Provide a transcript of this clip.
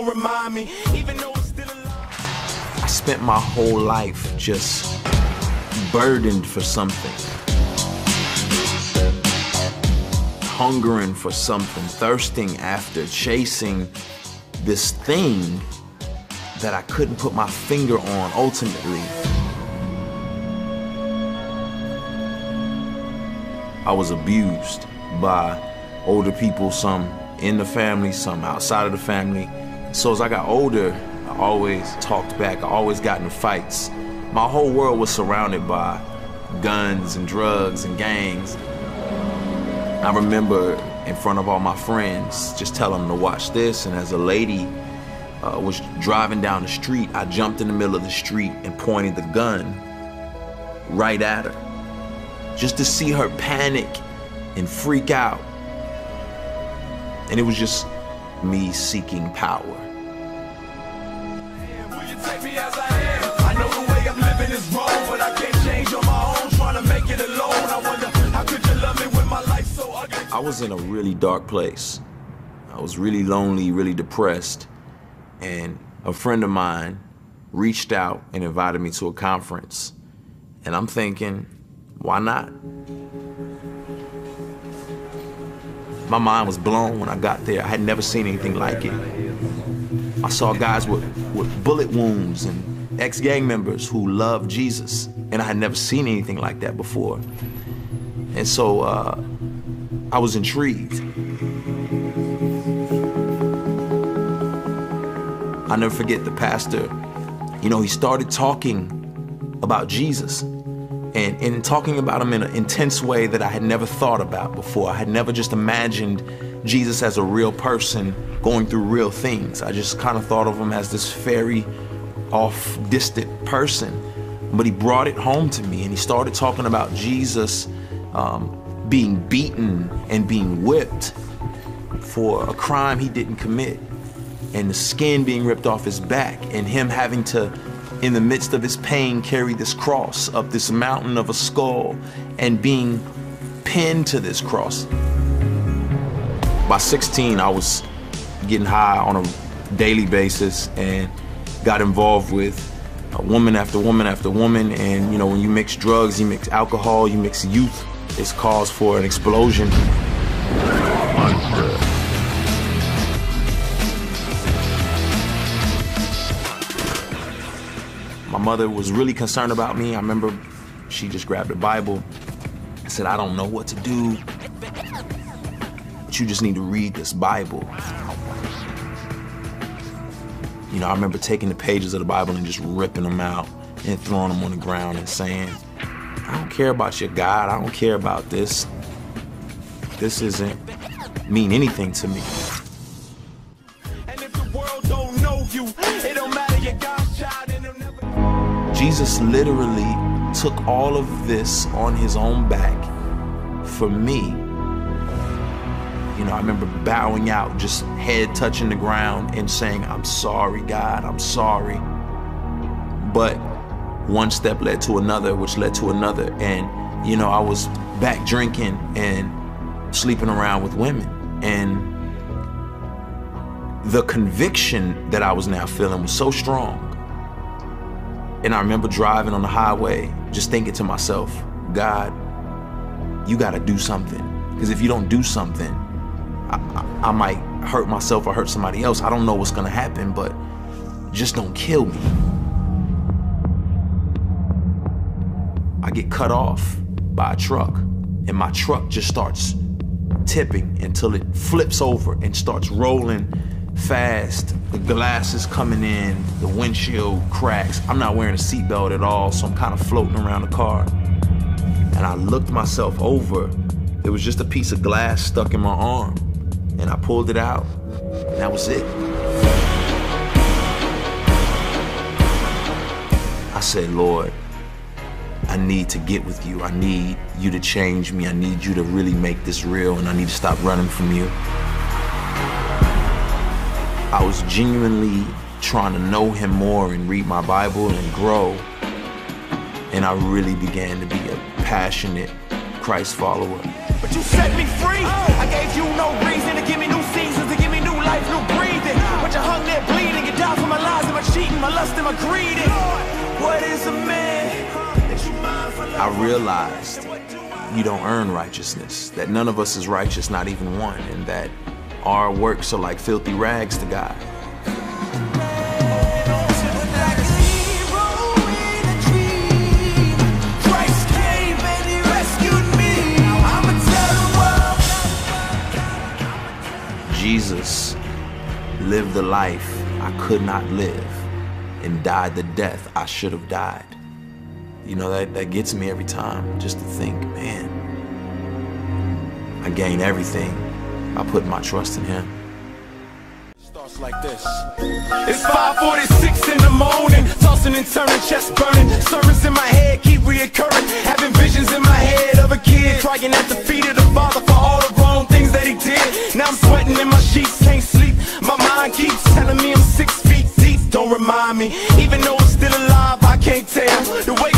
don't remind me, even though it's still alive. I spent my whole life just burdened for something. Hungering for something, thirsting after, chasing this thing that I couldn't put my finger on ultimately. I was abused by older people, some in the family, some outside of the family. So as I got older, I always talked back, I always got in fights. My whole world was surrounded by guns and drugs and gangs. I remember in front of all my friends just telling them to watch this, and as a lady was driving down the street, I jumped in the middle of the street and pointed the gun right at her, just to see her panic and freak out. And it was just me seeking power. Will you take me as I am? I know the way I'm living is wrong, but I can't change on my own, trying to make it alone. I wonder, how could you love me when my life's so ugly? I was in a really dark place. I was really lonely, really depressed. And a friend of mine reached out and invited me to a conference. And I'm thinking, why not? My mind was blown when I got there. I had never seen anything like it. I saw guys with bullet wounds and ex-gang members who loved Jesus. And I had never seen anything like that before. And so I was intrigued. I'll never forget the pastor. You know, he started talking about Jesus and talking about him in an intense way that I had never thought about before. I had never just imagined Jesus as a real person going through real things. I just kind of thought of him as this fairy off distant person. But he brought it home to me, and he started talking about Jesus being beaten and being whipped for a crime he didn't commit, and the skin being ripped off his back, and him having to, in the midst of his pain, carry this cross up this mountain of a skull and being pinned to this cross. By 16, I was getting high on a daily basis and got involved with woman after woman after woman. And you know, when you mix drugs, you mix alcohol, you mix youth, it's cause for an explosion. My mother was really concerned about me. I remember she just grabbed a Bible and said, I don't know what to do, but you just need to read this Bible. You know, I remember taking the pages of the Bible and just ripping them out and throwing them on the ground and saying, I don't care about your God. I don't care about this. This doesn't mean anything to me. And if the world don't know you, it don't matter, you're God's child and it'll never... Jesus literally took all of this on his own back for me. You know, I remember bowing out, just head touching the ground and saying, I'm sorry, God, I'm sorry. But one step led to another, which led to another. And, you know, I was back drinking and sleeping around with women. And the conviction that I was now feeling was so strong. And I remember driving on the highway, just thinking to myself, God, you gotta do something. Because if you don't do something, I might hurt myself or hurt somebody else. I don't know what's gonna happen, but just don't kill me. I get cut off by a truck, and my truck just starts tipping until it flips over and starts rolling fast. The glass is coming in, the windshield cracks. I'm not wearing a seatbelt at all, so I'm kind of floating around the car. And I looked myself over. There was just a piece of glass stuck in my arm. And I pulled it out, and that was it. I said, Lord, I need to get with you. I need you to change me. I need you to really make this real, and I need to stop running from you. I was genuinely trying to know him more and read my Bible and grow. And I really began to be a passionate Christ follower. But you set me free. I gave you no reason to give me new seasons, to give me new life, new breathing. But you hung down there bleeding. You died for my lies and my cheating, my lust and my greed. What is a man that you mind for? I realized you don't earn righteousness, that none of us is righteous, not even one, and that our works are like filthy rags to God. Jesus lived the life I could not live and died the death I should have died. You know, that gets me every time, just to think, man, I gain everything by putting my trust in him. Starts like this. It's 5:46 in the morning, tossing and turning, chest burning. Sermons in my head keep reoccurring, having visions in my head of a kid crying at the feet of the Father for all the wrong things that he did. Now I'm sweating in my sheets, can't sleep. My mind keeps telling me I'm 6 feet deep. Don't remind me, even though I'm still alive, I can't tell. The way